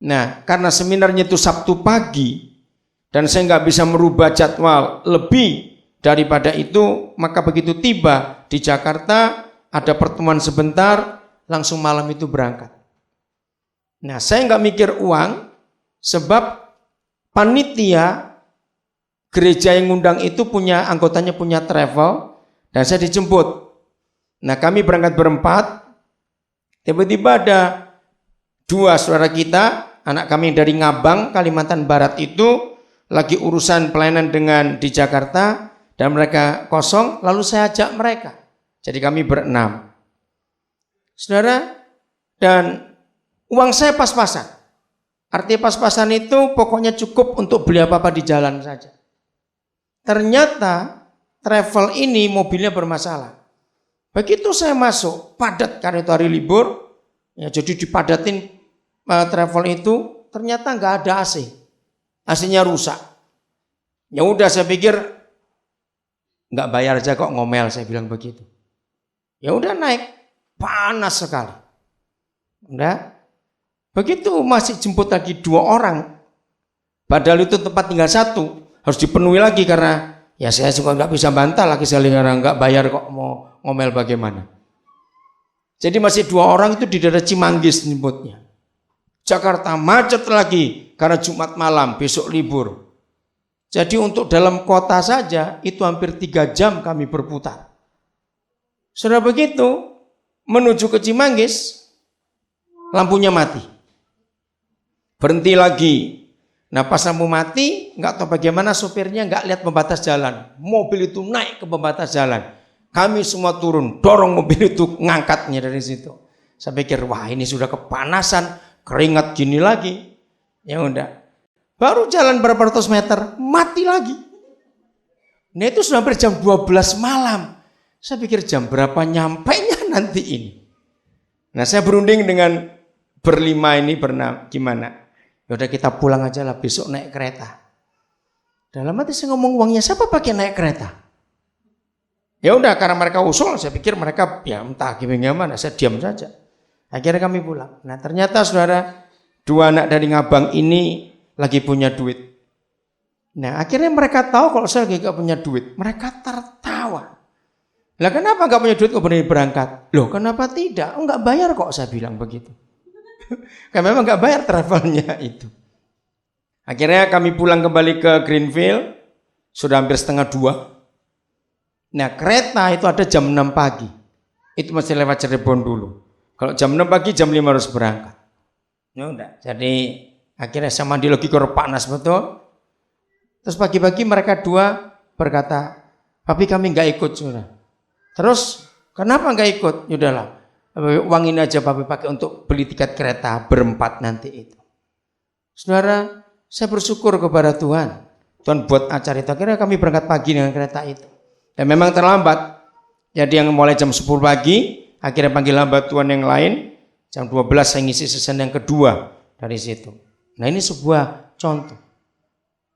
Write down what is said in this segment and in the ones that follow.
Nah, karena seminarnya itu Sabtu pagi dan saya nggak bisa merubah jadwal lebih daripada itu, maka begitu tiba di Jakarta ada pertemuan sebentar, langsung malam itu berangkat. Nah, saya nggak mikir uang sebab panitia gereja yang ngundang itu punya anggotanya punya travel dan saya dijemput. Nah, kami berangkat berempat. Tiba-tiba ada dua saudara kita, anak kami dari Ngabang, Kalimantan Barat itu lagi urusan pelayanan dengan di Jakarta dan mereka kosong, lalu saya ajak mereka. Jadi kami berenam. Saudara, dan uang saya pas-pasan. Artinya pas-pasan itu pokoknya cukup untuk beli apa-apa di jalan saja. Ternyata travel ini mobilnya bermasalah. Begitu saya masuk, padat karena itu hari libur, ya jadi dipadatin travel itu, ternyata nggak ada AC. AC-nya rusak. Ya udah saya pikir nggak bayar aja kok ngomel, saya bilang begitu. Ya udah naik, panas sekali. Udah, begitu masih jemput lagi 2 orang. Padahal itu tempat tinggal 1, harus dipenuhi lagi karena ya saya juga nggak bisa bantah lagi sekali karena nggak bayar kok mau ngomel bagaimana. Jadi masih 2 orang itu di daerah Cimanggis nyebutnya. Jakarta macet lagi karena Jumat malam, besok libur. Jadi untuk dalam kota saja itu hampir 3 jam kami berputar. Sudah begitu menuju ke Cimanggis, lampunya mati. Berhenti lagi. Nah pas lampu mati, nggak tahu bagaimana sopirnya nggak lihat pembatas jalan. Mobil itu naik ke pembatas jalan. Kami semua turun, dorong mobil itu, ngangkatnya dari situ. Saya pikir, wah ini sudah kepanasan, keringat gini lagi. Ya udah, baru jalan berapa ratus meter, mati lagi. Nah itu sudah hampir jam 12 malam. Saya pikir jam berapa nyampainya nanti ini. Nah saya berunding dengan berlima ini, gimana? Yaudah kita pulang aja lah, besok naik kereta. Dalam hati saya ngomong, uangnya siapa pakai naik kereta? Ya udah, karena mereka usul, saya pikir mereka ya entah gimana, saya diam saja. Akhirnya kami pulang. Nah ternyata saudara, 2 anak dari Ngabang ini lagi punya duit. Nah akhirnya mereka tahu kalau saya lagi gak punya duit. Mereka tertawa. Lah kenapa gak punya duit kok berani berangkat? Loh kenapa tidak? Enggak bayar kok, saya bilang begitu. Karena memang gak bayar travelnya itu. Akhirnya kami pulang kembali ke Greenfield. Sudah hampir setengah 2. Nah kereta itu ada jam 6 pagi. Itu masih lewat Cirebon dulu. Kalau jam 6 pagi jam 5 harus berangkat. Ya udah. Jadi akhirnya saya mandi lagi ke panas betul. Terus pagi-pagi mereka 2 berkata, "Papi kami gak ikut sudah." Terus kenapa gak ikut? Yaudahlah. Uang ini aja papi pakai untuk beli tiket kereta berempat nanti itu. Saudara, saya bersyukur kepada Tuhan. Tuhan buat acara itu. Akhirnya kami berangkat pagi dengan kereta itu. Dan memang terlambat. Jadi yang mulai jam 10 pagi, akhirnya panggil hamba Tuhan yang lain. Jam 12 saya ngisi season yang kedua dari situ. Nah ini sebuah contoh.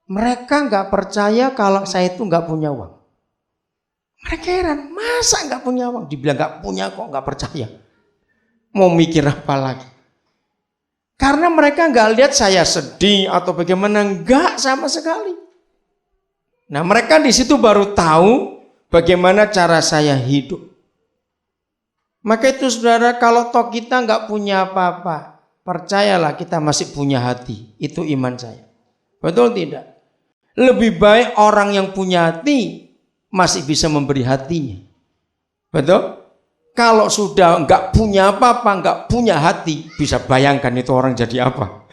Mereka nggak percaya kalau saya itu nggak punya uang. Mereka heran, masa nggak punya uang? Dibilang nggak punya kok nggak percaya. Mau mikir apa lagi? Karena mereka nggak lihat saya sedih atau bagaimana, nggak sama sekali. Nah mereka di situ baru tahu bagaimana cara saya hidup. Maka itu saudara, kalau toh kita nggak punya apa-apa, percayalah kita masih punya hati. Itu iman saya. Betul tidak? Lebih baik orang yang punya hati masih bisa memberi hatinya. Betul? Kalau sudah nggak punya apa-apa, nggak punya hati, bisa bayangkan itu orang jadi apa?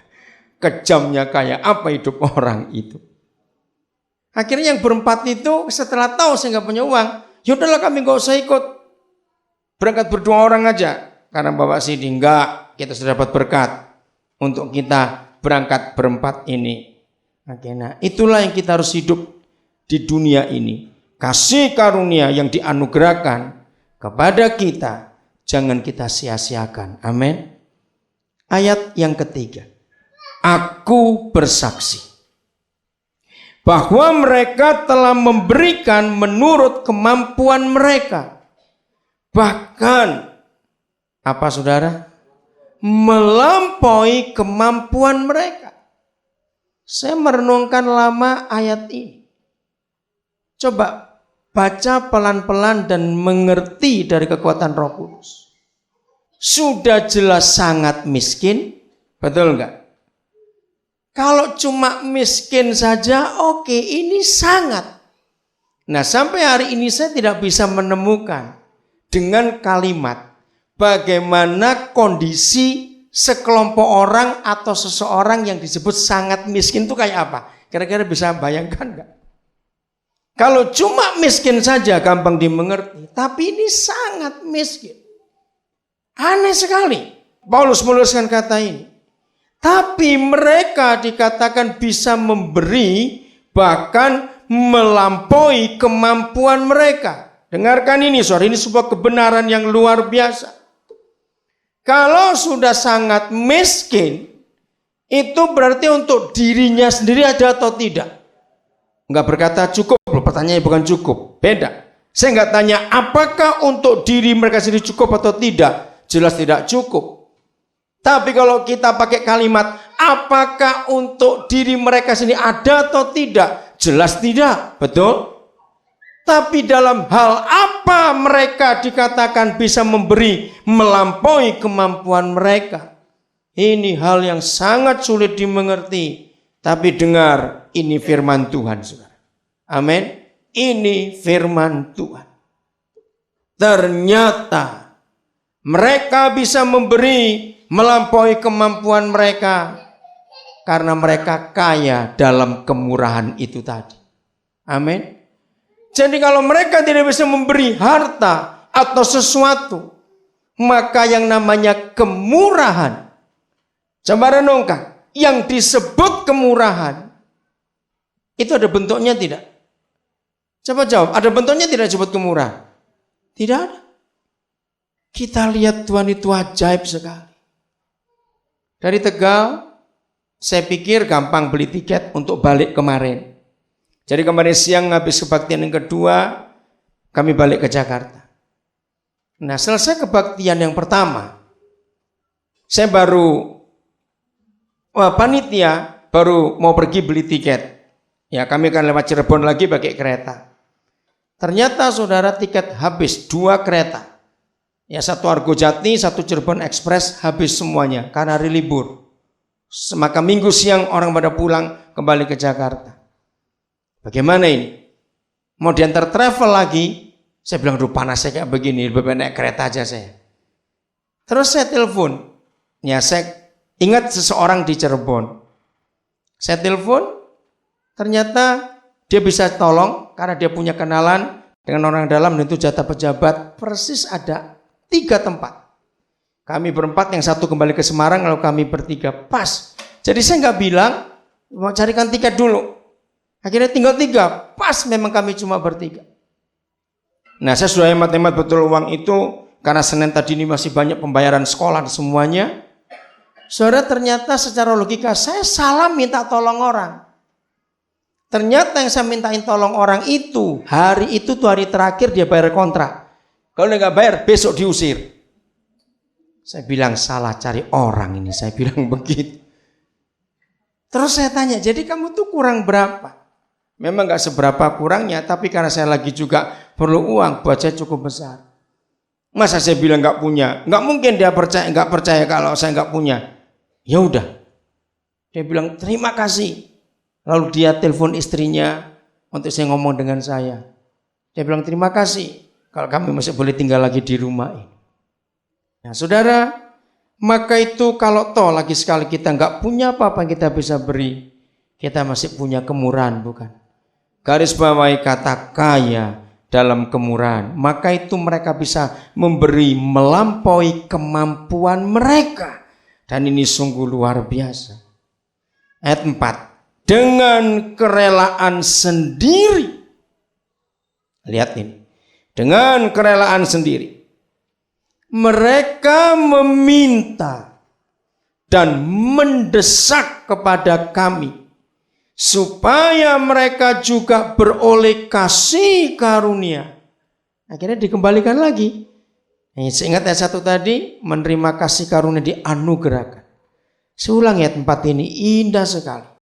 Kejamnya kayak apa hidup orang itu. Akhirnya yang berempat itu setelah tahu saya nggak punya uang, yaudahlah kami nggak usah ikut. Berangkat berdua orang aja. Karena Bapak Sidi enggak, kita sudah dapat berkat untuk kita berangkat berempat ini. Nah, itulah yang kita harus hidup di dunia ini. Kasih karunia yang dianugerahkan kepada kita, jangan kita sia-siakan. Amin. Ayat yang ketiga. Aku bersaksi bahwa mereka telah memberikan menurut kemampuan mereka. Bahkan, apa saudara? melampaui kemampuan mereka. Saya merenungkan lama ayat ini. Coba baca pelan-pelan dan mengerti dari kekuatan Roh Kudus. Sudah jelas sangat miskin, betul enggak? Kalau cuma miskin saja, oke, ini sangat. Nah, sampai hari ini saya tidak bisa menemukan dengan kalimat bagaimana kondisi sekelompok orang atau seseorang yang disebut sangat miskin itu kayak apa? Kira-kira bisa bayangkan enggak? Kalau cuma miskin saja gampang dimengerti, tapi ini sangat miskin. Aneh sekali. Paulus menuliskan kata ini. Tapi mereka dikatakan bisa memberi bahkan melampaui kemampuan mereka. Dengarkan ini, saudara, ini sebuah kebenaran yang luar biasa. Kalau sudah sangat miskin, itu berarti untuk dirinya sendiri ada atau tidak? Enggak berkata cukup, pertanyaannya bukan cukup, beda. Saya enggak tanya apakah untuk diri mereka sendiri cukup atau tidak, jelas tidak cukup. Tapi kalau kita pakai kalimat apakah untuk diri mereka sendiri ada atau tidak, jelas tidak, betul? Tapi dalam hal apa mereka dikatakan bisa memberi melampaui kemampuan mereka? Ini hal yang sangat sulit dimengerti. Tapi dengar, ini firman Tuhan, saudara. Amin. Ini firman Tuhan. Ternyata mereka bisa memberi melampaui kemampuan mereka karena mereka kaya dalam kemurahan itu tadi. Amin. Jadi kalau mereka tidak bisa memberi harta atau sesuatu, maka yang namanya kemurahan, coba renungkan, yang disebut kemurahan, itu ada bentuknya tidak? Coba jawab, ada bentuknya tidak disebut kemurahan? Tidak ada. Kita lihat Tuhan itu ajaib sekali. Dari Tegal, saya pikir gampang beli tiket untuk balik kemarin. Jadi kemarin siang habis kebaktian yang kedua, kami balik ke Jakarta. Nah, selesai kebaktian yang pertama, saya panitia baru mau pergi beli tiket. Ya, kami akan lewat Cirebon lagi pakai kereta. Ternyata saudara tiket habis 2 kereta. Ya, 1 Argo Jati, 1 Cirebon Express habis semuanya karena hari libur. Maka minggu siang orang pada pulang kembali ke Jakarta. Bagaimana ini? Mau diantar travel lagi? Saya bilang, aduh panasnya kayak begini, lebih baik naik kereta aja saya. Terus saya telepon. Ya, saya ingat seseorang di Cirebon. Saya telepon, ternyata dia bisa tolong karena dia punya kenalan dengan orang dalam dan itu jatah pejabat. Persis ada 3 tempat. Kami berempat, yang 1 kembali ke Semarang, lalu kami bertiga. Pas. Jadi saya nggak bilang, mau carikan tiket dulu. Akhirnya tinggal 3, pas memang kami cuma bertiga. Nah, saya sudah hemat-hemat betul uang itu, karena Senin tadi ini masih banyak pembayaran sekolah dan semuanya. Saudara, ternyata secara logika saya salah minta tolong orang. Ternyata yang saya mintain tolong orang itu, hari itu tuh hari terakhir dia bayar kontrak. Kalau dia nggak bayar, besok diusir. Saya bilang salah cari orang ini, saya bilang begitu. Terus saya tanya, jadi kamu tuh kurang berapa? Memang gak seberapa kurangnya, tapi karena saya lagi juga perlu uang, buat saya cukup besar. Masa saya bilang gak punya? Gak mungkin dia gak percaya kalau saya gak punya. Ya udah. Dia bilang terima kasih. Lalu dia telepon istrinya untuk saya ngomong dengan saya. Dia bilang terima kasih kalau kami masih boleh tinggal lagi di rumah ini. Nah, saudara, maka itu kalau toh lagi sekali kita gak punya apa-apa yang kita bisa beri, kita masih punya kemurahan, bukan? Garis bawahi kata kaya dalam kemurahan. Maka itu mereka bisa memberi melampaui kemampuan mereka. Dan ini sungguh luar biasa. Ayat 4. Dengan kerelaan sendiri. Lihat ini. Dengan kerelaan sendiri. Mereka meminta dan mendesak kepada kami supaya mereka juga beroleh kasih karunia. Akhirnya dikembalikan lagi. Seingat ayat 1 tadi, menerima kasih karunia dianugerahkan. Seulang ayat 4 ini, indah sekali.